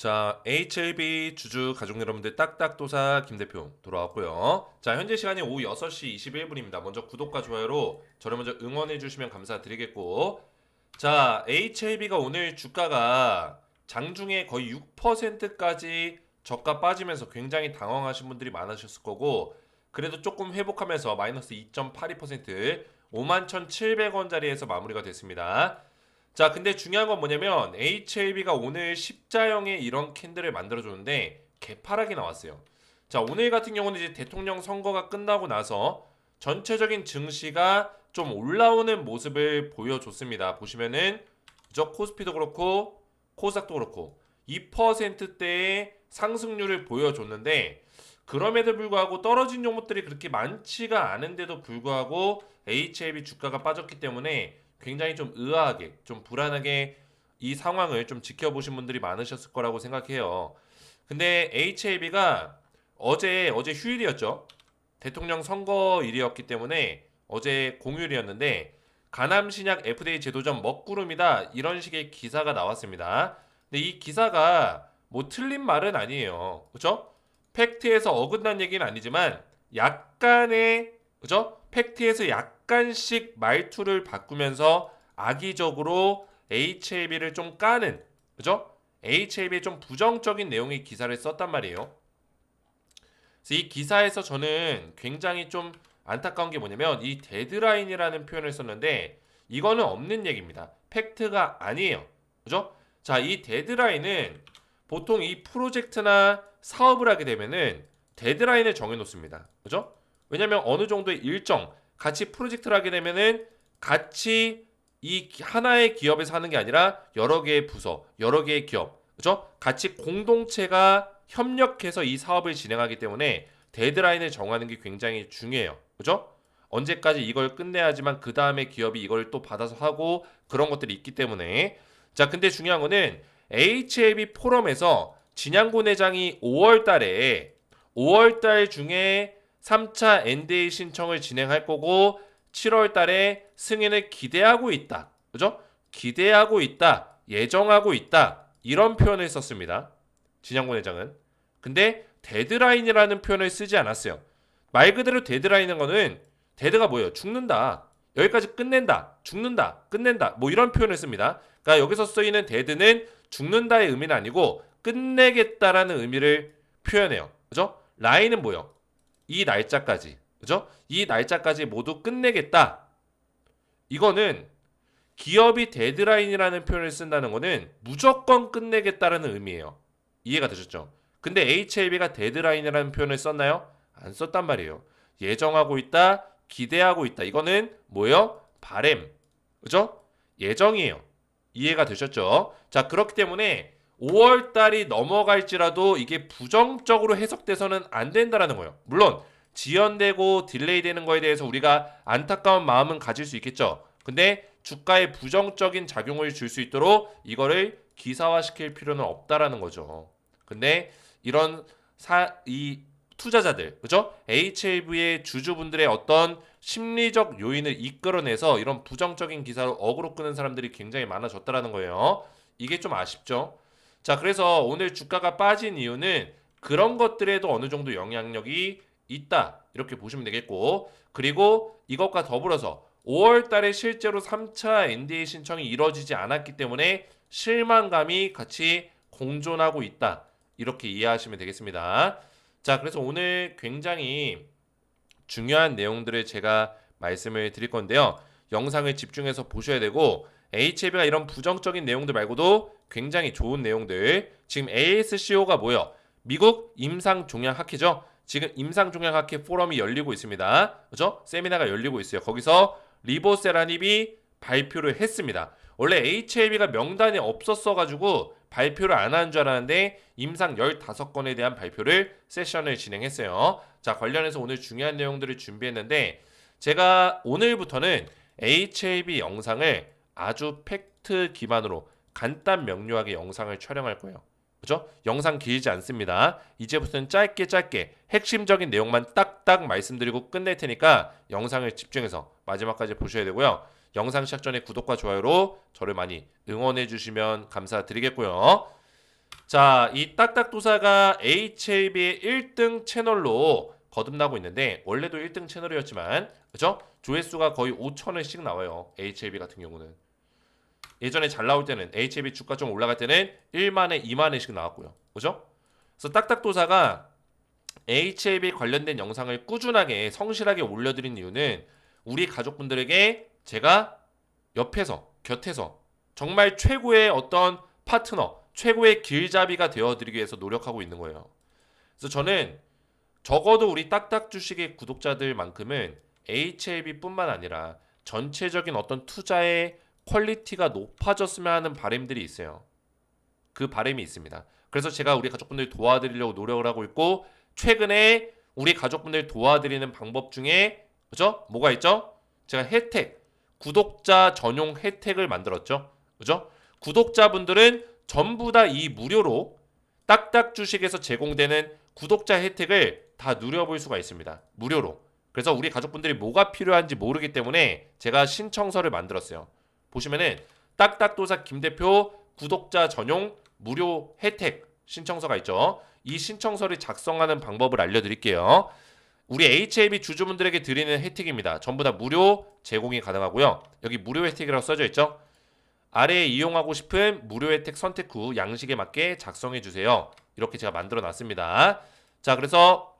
자, HLB 주주 가족 여러분들 딱딱도사 김대표 돌아왔고요. 자, 현재 시간이 오후 6시 21분입니다. 먼저 구독과 좋아요로 저를 먼저 응원해 주시면 감사드리겠고, 자, HLB가 오늘 주가가 장중에 거의 6%까지 저가 빠지면서 굉장히 당황하신 분들이 많으셨을 거고, 그래도 조금 회복하면서 마이너스 2.82% 51,700원 자리에서 마무리가 됐습니다. 자, 근데 중요한 건 뭐냐면 HLB가 오늘 십자형의 이런 캔들을 만들어줬는데 개파락이 나왔어요. 자, 오늘 같은 경우는 이제 대통령 선거가 끝나고 나서 전체적인 증시가 좀 올라오는 모습을 보여줬습니다. 보시면은 저 코스피도 그렇고 코스닥도 그렇고 2%대의 상승률을 보여줬는데, 그럼에도 불구하고 떨어진 종목들이 그렇게 많지가 않은데도 불구하고 HLB 주가가 빠졌기 때문에 굉장히 좀 의아하게, 좀 불안하게 이 상황을 좀 지켜보신 분들이 많으셨을 거라고 생각해요. 근데 HLB가 어제 휴일이었죠. 대통령 선거일이었기 때문에 어제 공휴일이었는데 가남신약 FDA 제도점 먹구름이다, 이런 식의 기사가 나왔습니다. 근데 이 기사가 뭐 틀린 말은 아니에요. 그죠? 팩트에서 어긋난 얘기는 아니지만 약간의, 그죠? 팩트에서 약간씩 말투를 바꾸면서 악의적으로 HLB를 좀 까는, 그죠? HLB에 좀 부정적인 내용의 기사를 썼단 말이에요. 그래서 이 기사에서 저는 굉장히 좀 안타까운 게 뭐냐면 이 데드라인이라는 표현을 썼는데 이거는 없는 얘기입니다. 팩트가 아니에요. 그죠? 자, 이 데드라인은 보통 이 프로젝트나 사업을 하게 되면은 데드라인을 정해 놓습니다. 그죠? 왜냐면 어느 정도의 일정 같이 프로젝트를 하게 되면은 같이 이 하나의 기업에서 하는 게 아니라 여러 개의 부서, 여러 개의 기업, 그죠? 같이 공동체가 협력해서 이 사업을 진행하기 때문에 데드라인을 정하는 게 굉장히 중요해요. 그죠? 언제까지 이걸 끝내야지만 그 다음에 기업이 이걸 또 받아서 하고 그런 것들이 있기 때문에. 자, 근데 중요한 거는 HLB 포럼에서 진양곤 회장이 5월 달 중에 3차 NDA 신청을 진행할 거고 7월 달에 승인을 기대하고 있다. 그죠? 기대하고 있다. 예정하고 있다. 이런 표현을 썼습니다. 진양곤 회장은. 근데 데드라인이라는 표현을 쓰지 않았어요. 말 그대로 데드라인인 거는 데드가 뭐예요? 죽는다. 여기까지 끝낸다. 죽는다. 끝낸다. 뭐 이런 표현을 씁니다. 그러니까 여기서 쓰이는 데드는 죽는다의 의미는 아니고 끝내겠다라는 의미를 표현해요. 그죠? 라인은 뭐예요? 이 날짜까지. 그죠? 이 날짜까지 모두 끝내겠다. 이거는 기업이 데드라인이라는 표현을 쓴다는 거는 무조건 끝내겠다라는 의미예요. 이해가 되셨죠? 근데 HLB가 데드라인이라는 표현을 썼나요? 안 썼단 말이에요. 예정하고 있다, 기대하고 있다. 이거는 뭐예요? 바램. 그죠? 예정이에요. 이해가 되셨죠? 자, 그렇기 때문에 5월 달이 넘어갈지라도 이게 부정적으로 해석돼서는 안 된다라는 거예요. 물론 지연되고 딜레이 되는 거에 대해서 우리가 안타까운 마음은 가질 수 있겠죠. 근데 주가에 부정적인 작용을 줄 수 있도록 이거를 기사화시킬 필요는 없다라는 거죠. 근데 이런 이 투자자들, 그죠? HLV의 주주분들의 어떤 심리적 요인을 이끌어내서 이런 부정적인 기사로 어그로 끄는 사람들이 굉장히 많아졌다라는 거예요. 이게 좀 아쉽죠? 자, 그래서 오늘 주가가 빠진 이유는 그런 것들에도 어느 정도 영향력이 있다, 이렇게 보시면 되겠고, 그리고 이것과 더불어서 5월 달에 실제로 3차 NDA 신청이 이루어지지 않았기 때문에 실망감이 같이 공존하고 있다, 이렇게 이해하시면 되겠습니다. 자, 그래서 오늘 굉장히 중요한 내용들을 제가 말씀을 드릴 건데요. 영상을 집중해서 보셔야 되고, HLB가 이런 부정적인 내용들 말고도 굉장히 좋은 내용들, 지금 ASCO가 뭐예요? 미국 임상종양학회죠. 지금 임상종양학회 포럼이 열리고 있습니다. 그죠? 세미나가 열리고 있어요. 거기서 리보세라닙이 발표를 했습니다. 원래 HLB가 명단에 없었어가지고 발표를 안 한 줄 알았는데 임상 15건에 대한 발표를 세션을 진행했어요. 자, 관련해서 오늘 중요한 내용들을 준비했는데 제가 오늘부터는 HLB 영상을 아주 팩트 기반으로 간단 명료하게 영상을 촬영할 거예요. 그죠? 영상 길지 않습니다. 이제부터는 짧게 핵심적인 내용만 딱딱 말씀드리고 끝낼 테니까 영상을 집중해서 마지막까지 보셔야 되고요. 영상 시작 전에 구독과 좋아요로 저를 많이 응원해 주시면 감사드리겠고요. 자, 이 딱딱도사가 HAB의 1등 채널로 거듭나고 있는데 원래도 1등 채널이었지만 그죠? 조회수가 거의 5천원씩 나와요. HAB 같은 경우는. 예전에 잘 나올 때는 HAB 주가 좀 올라갈 때는 1만회, 2만회씩 나왔고요. 그죠? 그래서 딱딱도사가 HAB 관련된 영상을 꾸준하게 성실하게 올려드린 이유는 우리 가족분들에게 제가 옆에서 곁에서 정말 최고의 어떤 파트너, 최고의 길잡이가 되어드리기 위해서 노력하고 있는 거예요. 그래서 저는 적어도 우리 딱딱 주식의 구독자들만큼은 HLB뿐만 아니라 전체적인 어떤 투자의 퀄리티가 높아졌으면 하는 바람들이 있어요. 그 바람이 있습니다. 그래서 제가 우리 가족분들 도와드리려고 노력을 하고 있고 최근에 우리 가족분들 도와드리는 방법 중에 그죠? 뭐가 있죠? 제가 혜택, 구독자 전용 혜택을 만들었죠. 그죠? 구독자분들은 전부 다 이 무료로 딱딱 주식에서 제공되는 구독자 혜택을 다 누려볼 수가 있습니다. 무료로. 그래서 우리 가족분들이 뭐가 필요한지 모르기 때문에 제가 신청서를 만들었어요. 보시면은 딱딱도사 김대표 구독자 전용 무료 혜택 신청서가 있죠. 이 신청서를 작성하는 방법을 알려드릴게요. 우리 HAB 주주분들에게 드리는 혜택입니다. 전부 다 무료 제공이 가능하고요. 여기 무료 혜택이라고 써져 있죠. 아래에 이용하고 싶은 무료 혜택 선택 후 양식에 맞게 작성해 주세요. 이렇게 제가 만들어 놨습니다. 자, 그래서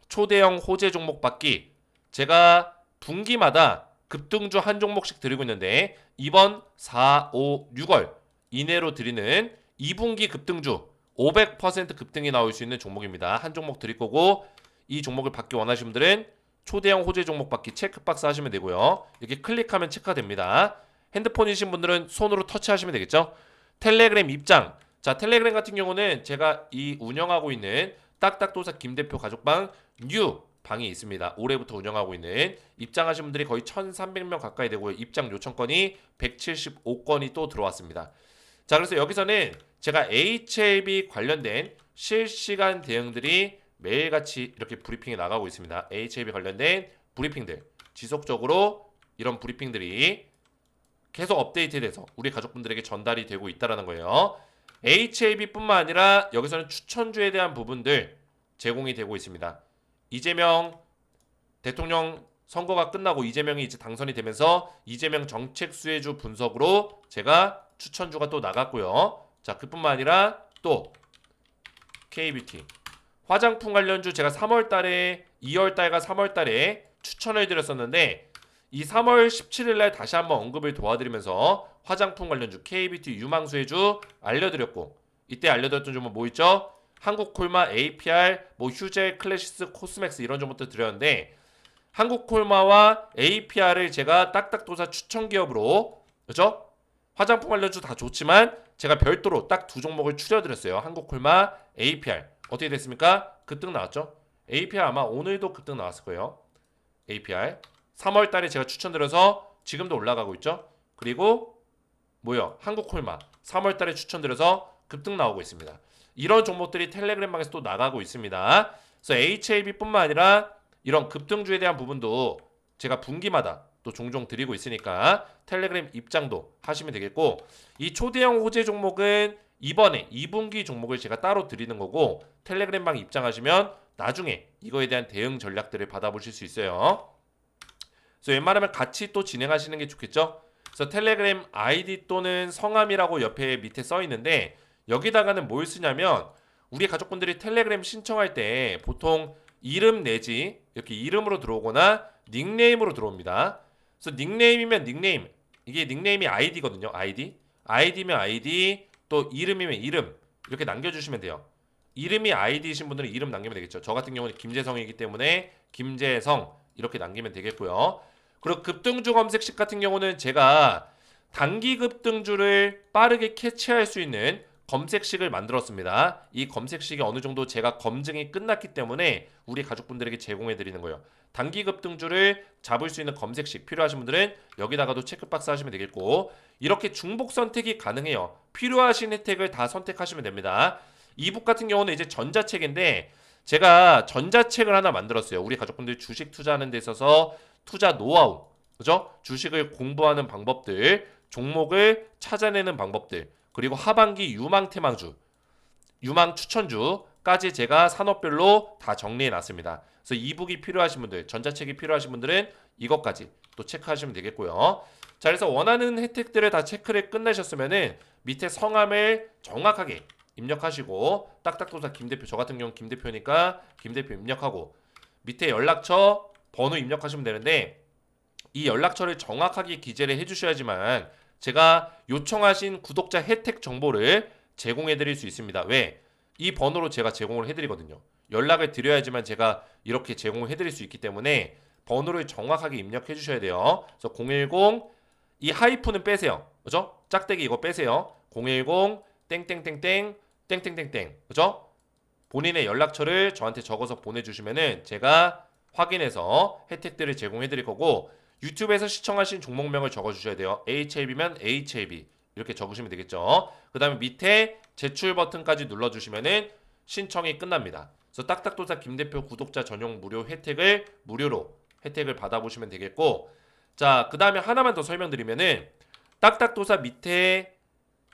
초대형 호재 종목 받기. 제가 분기마다 급등주 한 종목씩 드리고 있는데 이번 4, 5, 6월 이내로 드리는 2분기 급등주 500% 급등이 나올 수 있는 종목입니다. 한 종목 드릴 거고 이 종목을 받기 원하시는 분들은 초대형 호재 종목 받기 체크박스 하시면 되고요. 이렇게 클릭하면 체크가 됩니다. 핸드폰이신 분들은 손으로 터치하시면 되겠죠. 텔레그램 입장. 자, 텔레그램 같은 경우는 제가 이 운영하고 있는 딱딱도사 김대표 가족방 뉴 방이 있습니다. 올해부터 운영하고 있는 입장하신 분들이 거의 1,300명 가까이 되고요. 입장 요청건이 175건이 또 들어왔습니다. 자, 그래서 여기서는 제가 HLB 관련된 실시간 대응들이 매일같이 이렇게 브리핑이 나가고 있습니다. HLB 관련된 브리핑들 지속적으로 이런 브리핑들이 계속 업데이트돼서 우리 가족분들에게 전달이 되고 있다는 거예요. HAB뿐만 아니라 여기서는 추천주에 대한 부분들 제공이 되고 있습니다. 이재명 대통령 선거가 끝나고 이재명이 이제 당선이 되면서 이재명 정책 수혜주 분석으로 제가 추천주가 또 나갔고요. 자, 그뿐만 아니라 또 K뷰티 화장품 관련주 제가 3월달에 2월달과 3월달에 추천을 드렸었는데 이 3월 17일날 다시 한번 언급을 도와드리면서 화장품 관련주 K뷰티 유망수혜주 알려드렸고 이때 알려드렸던 종목 뭐 있죠? 한국콜마, APR, 뭐 휴젤, 클래시스, 코스맥스 이런 종목들 드렸는데 한국콜마와 APR을 제가 딱딱도사 추천 기업으로 그죠? 화장품 관련주 다 좋지만 제가 별도로 딱 두 종목을 추려드렸어요. 한국콜마, APR 어떻게 됐습니까? 급등 나왔죠? APR 아마 오늘도 급등 나왔을 거예요. APR 3월달에 제가 추천드려서 지금도 올라가고 있죠. 그리고 뭐요? 한국콜마 3월달에 추천드려서 급등 나오고 있습니다. 이런 종목들이 텔레그램방에서 또 나가고 있습니다. 그래서 HAB뿐만 아니라 이런 급등주에 대한 부분도 제가 분기마다 또 종종 드리고 있으니까 텔레그램 입장도 하시면 되겠고 이 초대형 호재 종목은 이번에 2분기 종목을 제가 따로 드리는 거고 텔레그램방 입장하시면 나중에 이거에 대한 대응 전략들을 받아보실 수 있어요. 그래서 웬만하면 같이 또 진행하시는 게 좋겠죠. 그래서 텔레그램 아이디 또는 성함이라고 옆에 밑에 써 있는데 여기다가는 뭘 쓰냐면 우리 가족분들이 텔레그램 신청할 때 보통 이름 내지 이렇게 이름으로 들어오거나 닉네임으로 들어옵니다. 그래서 닉네임이면 닉네임 이게 닉네임이 아이디거든요. 아이디면 아이디 또 이름이면 이름 이렇게 남겨주시면 돼요. 이름이 아이디이신 분들은 이름 남기면 되겠죠. 저 같은 경우는 김재성이기 때문에 김재성 이렇게 남기면 되겠고요. 그리고 급등주 검색식 같은 경우는 제가 단기 급등주를 빠르게 캐치할 수 있는 검색식을 만들었습니다. 이 검색식이 어느 정도 제가 검증이 끝났기 때문에 우리 가족분들에게 제공해 드리는 거예요. 단기 급등주를 잡을 수 있는 검색식 필요하신 분들은 여기다가도 체크박스 하시면 되겠고 이렇게 중복 선택이 가능해요. 필요하신 혜택을 다 선택하시면 됩니다. 이북 같은 경우는 이제 전자책인데 제가 전자책을 하나 만들었어요. 우리 가족분들 주식 투자하는 데 있어서 투자 노하우, 그죠? 주식을 공부하는 방법들, 종목을 찾아내는 방법들, 그리고 하반기 유망태망주 유망 추천주까지 제가 산업별로 다 정리해 놨습니다. 그래서 이북이 필요하신 분들, 전자책이 필요하신 분들은 이것까지 또 체크하시면 되겠고요. 자, 그래서 원하는 혜택들을 다 체크를 끝내셨으면은 밑에 성함을 정확하게 입력하시고 딱딱도사 김대표, 저 같은 경우 김대표니까 김대표 입력하고 밑에 연락처 번호 입력하시면 되는데 이 연락처를 정확하게 기재를 해주셔야지만 제가 요청하신 구독자 혜택 정보를 제공해 드릴 수 있습니다. 왜? 이 번호로 제가 제공을 해드리거든요. 연락을 드려야지만 제가 이렇게 제공을 해드릴 수 있기 때문에 번호를 정확하게 입력해 주셔야 돼요. 그래서 010 이 하이픈은 빼세요. 그죠? 짝대기 이거 빼세요. 010 땡땡땡땡 땡땡땡땡 그죠? 본인의 연락처를 저한테 적어서 보내주시면은 제가 확인해서 혜택들을 제공해 드릴 거고 유튜브에서 시청하신 종목명을 적어주셔야 돼요. HLB면 HLB 이렇게 적으시면 되겠죠. 그 다음에 밑에 제출 버튼까지 눌러주시면은 신청이 끝납니다. 그래서 딱딱도사 김대표 구독자 전용 무료 혜택을 무료로 혜택을 받아보시면 되겠고 자, 그 다음에 하나만 더 설명드리면은 딱딱도사 밑에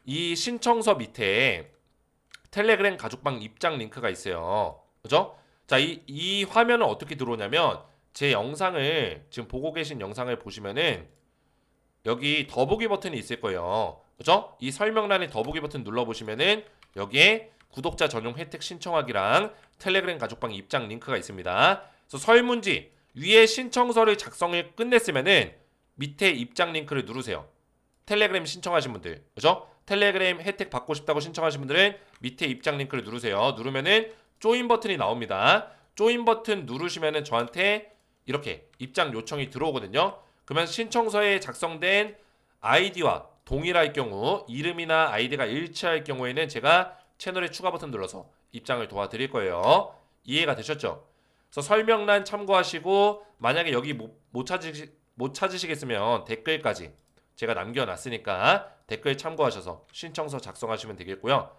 이 신청서 밑에 텔레그램 가족방 입장 링크가 있어요. 그죠? 자, 이 화면은 어떻게 들어오냐면 제 영상을 지금 보고 계신 영상을 보시면은 여기 더보기 버튼이 있을 거예요. 그죠? 이 설명란에 더보기 버튼 눌러보시면은 여기에 구독자 전용 혜택 신청하기랑 텔레그램 가족방 입장 링크가 있습니다. 그래서 설문지 위에 신청서를 작성을 끝냈으면은 밑에 입장 링크를 누르세요. 텔레그램 신청하신 분들, 그죠? 텔레그램 혜택 받고 싶다고 신청하신 분들은 밑에 입장 링크를 누르세요. 누르면은 조인 버튼이 나옵니다. 조인 버튼 누르시면은 저한테 이렇게 입장 요청이 들어오거든요. 그러면 신청서에 작성된 아이디와 동일할 경우 이름이나 아이디가 일치할 경우에는 제가 채널에 추가 버튼 눌러서 입장을 도와드릴 거예요. 이해가 되셨죠? 그래서 설명란 참고하시고 만약에 여기 못 찾으시겠으면 댓글까지 제가 남겨놨으니까 댓글 참고하셔서 신청서 작성하시면 되겠고요.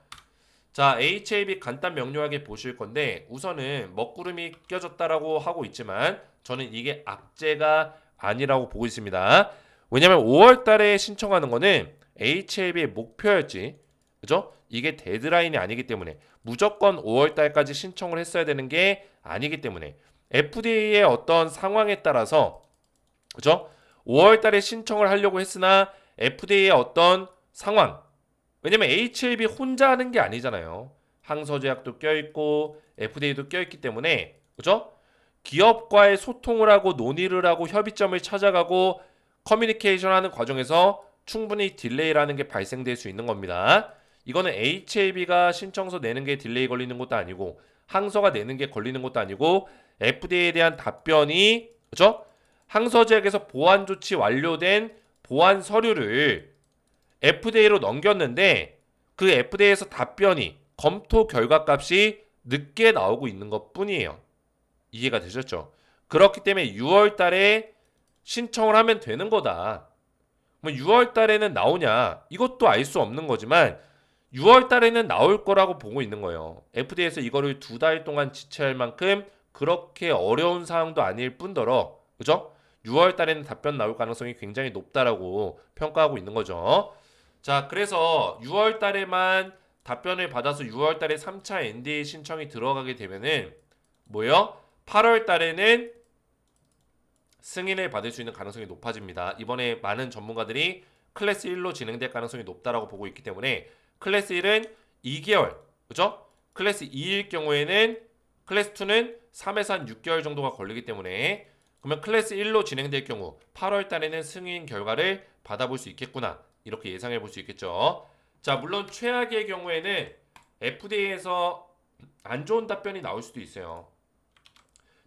자, HAB 간단 명료하게 보실 건데 우선은 먹구름이 껴졌다라고 하고 있지만 저는 이게 악재가 아니라고 보고 있습니다. 왜냐면 5월 달에 신청하는 거는 HAB의 목표였지. 그죠? 이게 데드라인이 아니기 때문에 무조건 5월 달까지 신청을 했어야 되는 게 아니기 때문에 FDA의 어떤 상황에 따라서 그죠? 5월 달에 신청을 하려고 했으나 FDA의 어떤 상황 왜냐면 HLB 혼자 하는 게 아니잖아요. 항서제약도 껴있고 FDA도 껴있기 때문에 그죠? 기업과의 소통을 하고 논의를 하고 협의점을 찾아가고 커뮤니케이션 하는 과정에서 충분히 딜레이라는 게 발생될 수 있는 겁니다. 이거는 HLB가 신청서 내는 게 딜레이 걸리는 것도 아니고 항서가 내는 게 걸리는 것도 아니고 FDA에 대한 답변이 그죠? 항서제약에서 보안 조치 완료된 보안 서류를 FDA로 넘겼는데 그 FDA에서 답변이 검토 결과값이 늦게 나오고 있는 것 뿐이에요. 이해가 되셨죠? 그렇기 때문에 6월 달에 신청을 하면 되는 거다. 뭐 6월 달에는 나오냐? 이것도 알 수 없는 거지만 6월 달에는 나올 거라고 보고 있는 거예요. FDA에서 이거를 2달 동안 지체할 만큼 그렇게 어려운 사항도 아닐 뿐더러 그죠? 6월 달에는 답변 나올 가능성이 굉장히 높다라고 평가하고 있는 거죠. 자, 그래서 6월 달에만 답변을 받아서 6월 달에 3차 NDA 신청이 들어가게 되면은 뭐요? 8월 달에는 승인을 받을 수 있는 가능성이 높아집니다. 이번에 많은 전문가들이 클래스 1로 진행될 가능성이 높다라고 보고 있기 때문에 클래스 1은 2개월, 그죠? 클래스 2일 경우에는 클래스 2는 3에서 한 6개월 정도가 걸리기 때문에 그러면 클래스 1로 진행될 경우 8월 달에는 승인 결과를 받아볼 수 있겠구나. 이렇게 예상해 볼 수 있겠죠. 자, 물론 최악의 경우에는 FDA에서 안 좋은 답변이 나올 수도 있어요.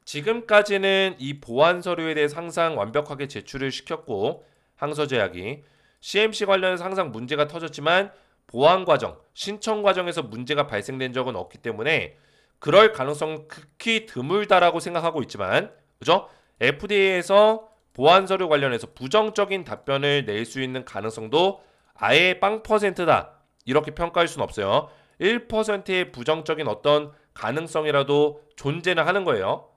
지금까지는 이 보안 서류에 대해서 항상 완벽하게 제출을 시켰고 항서제약이 CMC 관련해서 항상 문제가 터졌지만 보안 과정, 신청 과정에서 문제가 발생된 적은 없기 때문에 그럴 가능성은 극히 드물다라고 생각하고 있지만 그죠? FDA에서 보안 서류 관련해서 부정적인 답변을 낼 수 있는 가능성도 아예 0%다. 이렇게 평가할 수는 없어요. 1%의 부정적인 어떤 가능성이라도 존재는 하는 거예요.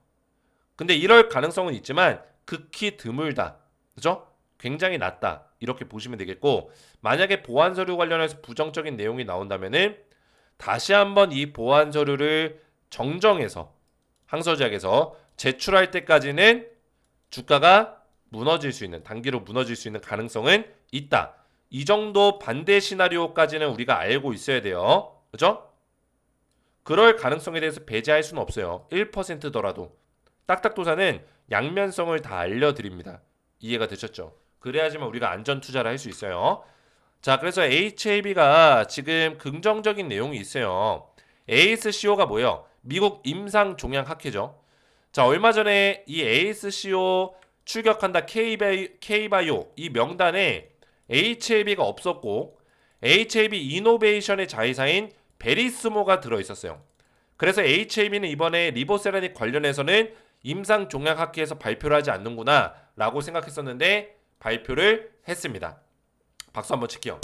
근데 이럴 가능성은 있지만 극히 드물다. 그죠? 굉장히 낮다. 이렇게 보시면 되겠고 만약에 보안 서류 관련해서 부정적인 내용이 나온다면은 다시 한번 이 보완 서류를 정정해서 항서제약에서 제출할 때까지는 주가가 무너질 수 있는, 단기로 무너질 수 있는 가능성은 있다. 이 정도 반대 시나리오까지는 우리가 알고 있어야 돼요. 그죠? 그럴 가능성에 대해서 배제할 수는 없어요. 1%더라도. 딱딱도사는 양면성을 다 알려드립니다. 이해가 되셨죠? 그래야지만 우리가 안전 투자를 할 수 있어요. 자, 그래서 HAB가 지금 긍정적인 내용이 있어요. ASCO가 뭐예요? 미국 임상종양학회죠. 자, 얼마 전에 이 ASCO 출격한다 K바이오 이 명단에 HAB가 없었고 HAB 이노베이션의 자회사인 베리스모가 들어있었어요. 그래서 HAB는 이번에 리보세라닉 관련해서는 임상종양학회에서 발표를 하지 않는구나 라고 생각했었는데 발표를 했습니다. 박수 한번 칠게요.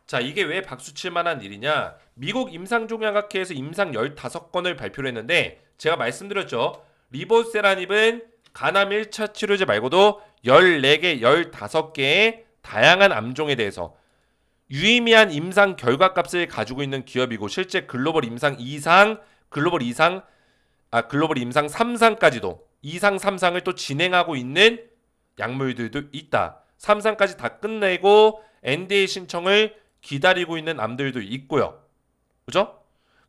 자, 이게 왜 박수 칠 만한 일이냐? 미국 임상종양학회에서 임상 15건을 발표를 했는데 제가 말씀드렸죠. 리보세라닙은 간암 1차 치료제 말고도 14개, 15개의 다양한 암종에 대해서 유의미한 임상 결과값을 가지고 있는 기업이고 실제 글로벌 임상 2상, 글로벌 임상 3상까지도 2상, 3상을 또 진행하고 있는 약물들도 있다. 3상까지 다 끝내고 NDA 신청을 기다리고 있는 암들도 있고요. 그죠?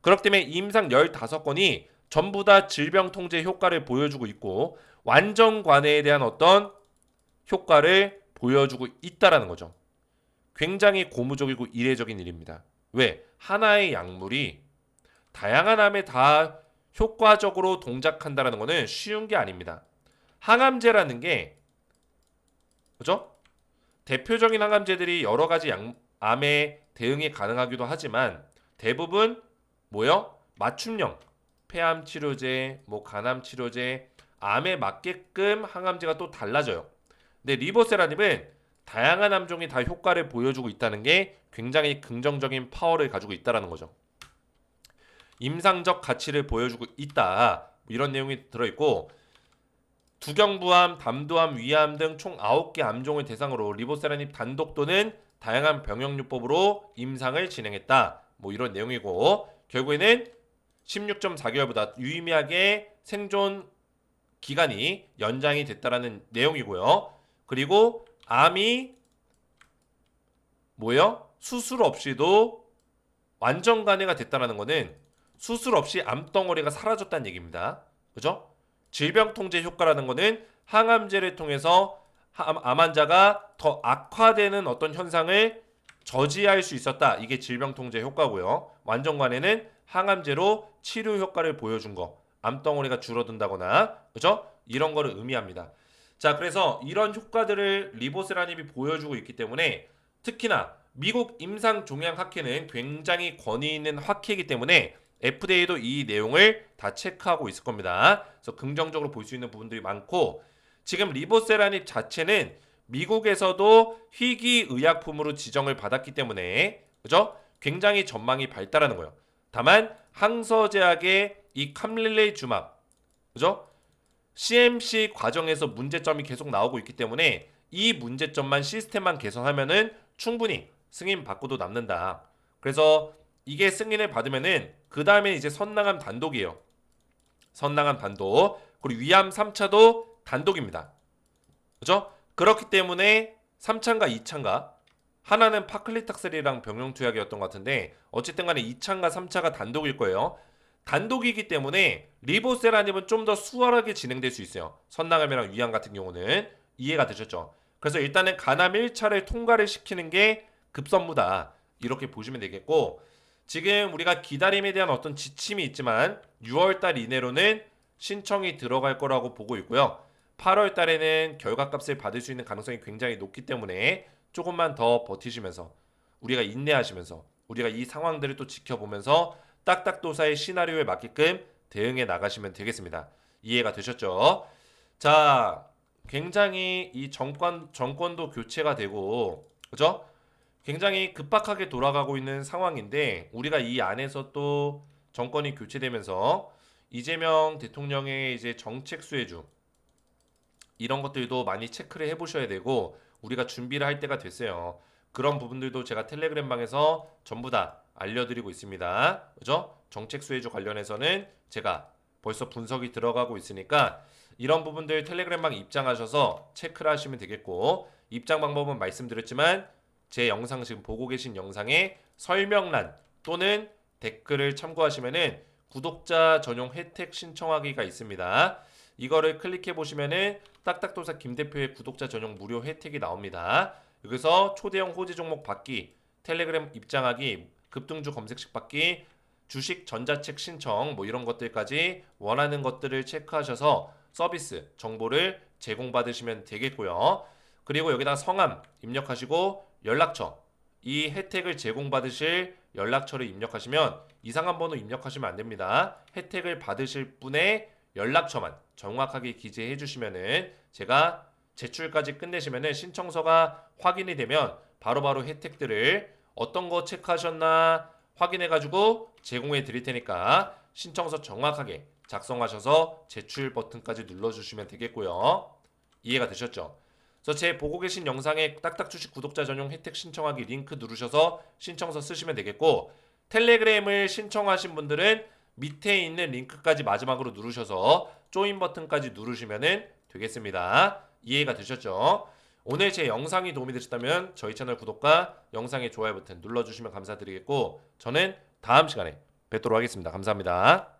그렇기 때문에 임상 15건이 전부 다 질병 통제 효과를 보여주고 있고 완전 관해에 대한 어떤 효과를 보여주고 있다라는 거죠. 굉장히 고무적이고 이례적인 일입니다. 왜? 하나의 약물이 다양한 암에 다 효과적으로 동작한다는 것은 쉬운 게 아닙니다. 항암제라는 게 그죠? 대표적인 항암제들이 여러 가지 암에 대응이 가능하기도 하지만 대부분 뭐요? 맞춤형 폐암 치료제, 간암 치료제, 암에 맞게끔 항암제가 또 달라져요. 근데 리보세라닙은 다양한 암종이 다 효과를 보여주고 있다는 게 굉장히 긍정적인 파워를 가지고 있다는 거죠. 임상적 가치를 보여주고 있다. 이런 내용이 들어있고 두경부암, 담두암, 위암 등 총 9개 암종을 대상으로 리보세라닙 단독 또는 다양한 병역요법으로 임상을 진행했다. 이런 내용이고 결국에는 16.4개월보다 유의미하게 생존 기간이 연장이 됐다라는 내용이고요. 그리고 암이 수술 없이도 완전 간해가 됐다라는 거는 수술 없이 암덩어리가 사라졌다는 얘기입니다. 그죠? 질병 통제 효과라는 거는 항암제를 통해서 암 환자가 더 악화되는 어떤 현상을 저지할 수 있었다. 이게 질병 통제 효과고요. 완전 관해는 항암제로 치료 효과를 보여준 거. 암덩어리가 줄어든다거나 그죠? 이런 거를 의미합니다. 자, 그래서 이런 효과들을 리보세라닙이 보여주고 있기 때문에 특히나 미국 임상종양학회는 굉장히 권위 있는 학회이기 때문에 FDA도 이 내용을 다 체크하고 있을 겁니다. 그래서 긍정적으로 볼 수 있는 부분들이 많고 지금 리보세라닙 자체는 미국에서도 희귀의약품으로 지정을 받았기 때문에 그죠? 굉장히 전망이 밝다라는 거예요. 다만 항서제약의 이 캄릴레이주맙 그죠? CMC 과정에서 문제점이 계속 나오고 있기 때문에 이 문제점만 시스템만 개선하면은 충분히 승인 받고도 남는다. 그래서 이게 승인을 받으면은 그 다음에 이제 선낭암 단독이에요. 선낭암 단독. 그리고 위암 3차도 단독입니다. 그죠? 그렇기 때문에 3차인가 2차인가 하나는 파클리탁셀이랑 병용투약이었던 것 같은데 어쨌든 간에 2차인가 3차가 단독일 거예요. 단독이기 때문에 리보세라닙은 좀 더 수월하게 진행될 수 있어요. 선낭암이랑 위암 같은 경우는 이해가 되셨죠? 그래서 일단은 간암 1차를 통과를 시키는 게 급선무다. 이렇게 보시면 되겠고 지금 우리가 기다림에 대한 어떤 지침이 있지만 6월달 이내로는 신청이 들어갈 거라고 보고 있고요. 8월 달에는 결과값을 받을 수 있는 가능성이 굉장히 높기 때문에 조금만 더 버티시면서 우리가 인내하시면서 우리가 이 상황들을 또 지켜보면서 딱딱도사의 시나리오에 맞게끔 대응해 나가시면 되겠습니다. 이해가 되셨죠? 자, 굉장히 이 정권도 교체가 되고 그죠? 굉장히 급박하게 돌아가고 있는 상황인데 우리가 이 안에서 또 정권이 교체되면서 이재명 대통령의 이제 정책 수혜주 이런 것들도 많이 체크를 해보셔야 되고 우리가 준비를 할 때가 됐어요. 그런 부분들도 제가 텔레그램 방에서 전부 다 알려드리고 있습니다. 그죠? 정책 수혜주 관련해서는 제가 벌써 분석이 들어가고 있으니까 이런 부분들 텔레그램방 입장하셔서 체크를 하시면 되겠고, 입장 방법은 말씀드렸지만 제 영상 지금 보고 계신 영상의 설명란 또는 댓글을 참고하시면은 구독자 전용 혜택 신청하기가 있습니다. 이거를 클릭해 보시면은 딱딱도사 김 대표의 구독자 전용 무료 혜택이 나옵니다. 여기서 초대형 호재 종목 받기, 텔레그램 입장하기, 급등주 검색식 받기, 주식 전자책 신청 뭐 이런 것들까지 원하는 것들을 체크하셔서 서비스 정보를 제공받으시면 되겠고요. 그리고 여기다가 성함 입력하시고 연락처, 이 혜택을 제공받으실 연락처를 입력하시면 이상한 번호 입력하시면 안 됩니다. 혜택을 받으실 분의 연락처만 정확하게 기재해 주시면은 제가 제출까지 끝내시면은 신청서가 확인이 되면 바로바로 혜택들을 어떤 거 체크하셨나 확인해 가지고 제공해 드릴 테니까 신청서 정확하게 작성하셔서 제출 버튼까지 눌러 주시면 되겠고요. 이해가 되셨죠? 그래서 제 보고 계신 영상에 딱딱 주식 구독자 전용 혜택 신청하기 링크 누르셔서 신청서 쓰시면 되겠고, 텔레그램을 신청하신 분들은 밑에 있는 링크까지 마지막으로 누르셔서 조인 버튼까지 누르시면 되겠습니다. 이해가 되셨죠? 오늘 제 영상이 도움이 되셨다면 저희 채널 구독과 영상의 좋아요 버튼 눌러주시면 감사드리겠고, 저는 다음 시간에 뵙도록 하겠습니다. 감사합니다.